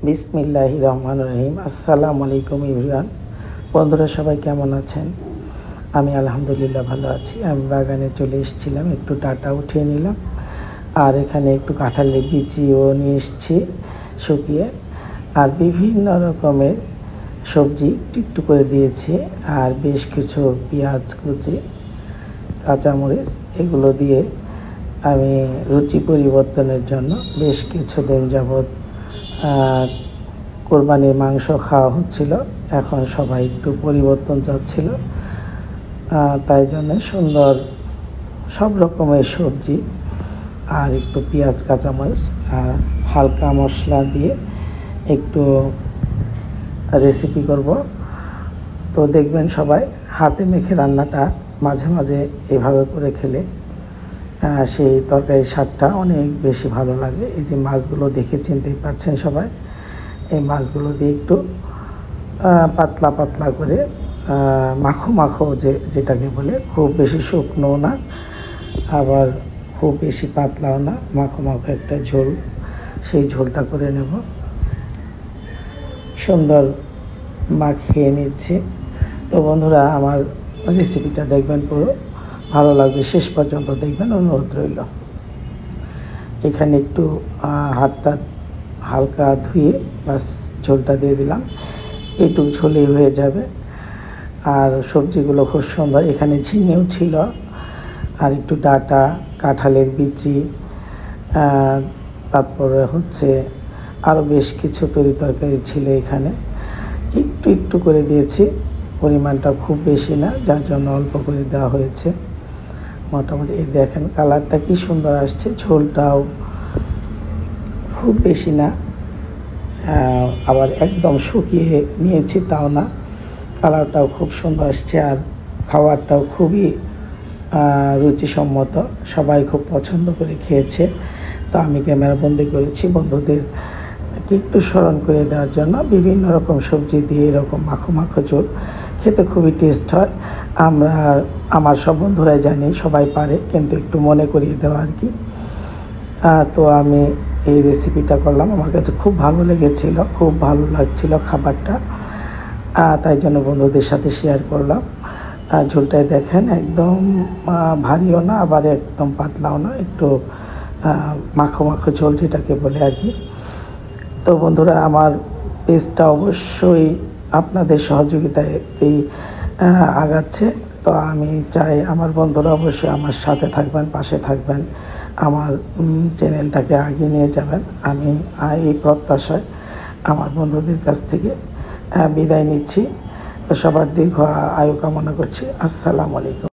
বিসমিল্লাহির রহমানির রহিম। আসসালামু আলাইকুম এভরিওয়ান। বন্ধুরা সবাই কেমন আছেন? আমি আলহামদুলিল্লাহ ভালো আছি। আমি বাগানে চলে এসেছিলাম, একটু ডাটা উঠিয়ে নিলাম, আর এখানে একটু কাঁঠালের বিচিও নিয়ে এসেছি শুকিয়ে, আর বিভিন্ন রকমের সবজি একটু একটু করে দিয়েছি, আর বেশ কিছু পেঁয়াজ কুচি, কাঁচামরিচ, এগুলো দিয়ে আমি রুচি পরিবর্তনের জন্য বেশ কিছুদিন যাবৎ কোরবানির মাংস খাওয়া হচ্ছিল। এখন সবাই একটু পরিবর্তন চাচ্ছিল, তাই জন্য সুন্দর সব রকমের সবজি আর একটু পেঁয়াজ কাঁচামরিচ আর হালকা মশলা দিয়ে একটু রেসিপি করব। তো দেখবেন সবাই হাতে মেখে রান্নাটা মাঝে মাঝে এভাবে করে খেলে সেই তরকারির স্বাদটা অনেক বেশি ভালো লাগে। এই যে মাছগুলো দেখে চিনতেই পারছেন সবাই, এই মাছগুলো দিয়ে একটু পাতলা পাতলা করে মাখো মাখো যেটাকে বলে, খুব বেশি শুকনো না আবার খুব বেশি পাতলাও না, মাখো মাখো একটা ঝোল, সেই ঝোলটা করে নেব। সুন্দর মাখিয়ে নিচ্ছি। তো বন্ধুরা আমার রেসিপিটা দেখবেন, পুরো ভালো লাগবে, শেষ পর্যন্ত দেখবেন, অনুরোধ রইল। এখানে একটু হাতটা হালকা ধুয়ে বাস ঝোলটা দিয়ে দিলাম, এইটুকু ঝোলেই হয়ে যাবে। আর সবজিগুলো খুব সুন্দর, এখানে ঝিঙেও ছিল, আর একটু ডাঁটা, কাঁঠালের বিচি, তারপরে হচ্ছে আরও বেশ কিছু তরকারি ছিল। এখানে একটু একটু করে দিয়েছি, পরিমাণটা খুব বেশি না, যার জন্য অল্প করে দেওয়া হয়েছে। মোটামুটি এই দেখেন কালারটা কি সুন্দর আসছে, ঝোলটাও খুব বেশি না, আবার একদম শুকিয়ে নিয়েছি তাও না, কালারটাও খুব সুন্দর আসছে, আর খাবারটাও খুবই রুচিসম্মত, সবাই খুব পছন্দ করে খেয়েছে। তো আমি ক্যামেরা বন্দি করেছি বন্ধুদের একটু স্মরণ করে দেওয়ার জন্য। বিভিন্ন রকম সবজি দিয়ে এরকম মাখো মাখো ঝোল খেতে খুবই টেস্ট হয়। আমার সব বন্ধুরাই জানি, সবাই পারে, কিন্তু একটু মনে করিয়ে দেওয়া আর কি। তো আমি এই রেসিপিটা করলাম, আমার কাছে খুব ভালো লেগেছিল, খুব ভালো লাগছিল খাবারটা, তাই জন্য বন্ধুদের সাথে শেয়ার করলাম। ঝোলটাই দেখেন, একদম ভারীও না আবার একদম পাতলাও না, একটু মাখো মাখো ঝোল যেটাকে বলে আর কি। তো বন্ধুরা আমার পেজটা অবশ্যই আপনাদের সহযোগিতায় আগাচ্ছে। তো আমি চাই আমার বন্ধুরা অবশ্যই আমার সাথে থাকবেন, পাশে থাকবেন, আমার চ্যানেলটাকে এগিয়ে নিয়ে যাবেন। আমি এই প্রত্যাশায় আমার বন্ধুদের কাছ থেকে বিদায় নিচ্ছি। তো সবার দীর্ঘ আয়ু কামনা করছি। আসসালামু আলাইকুম।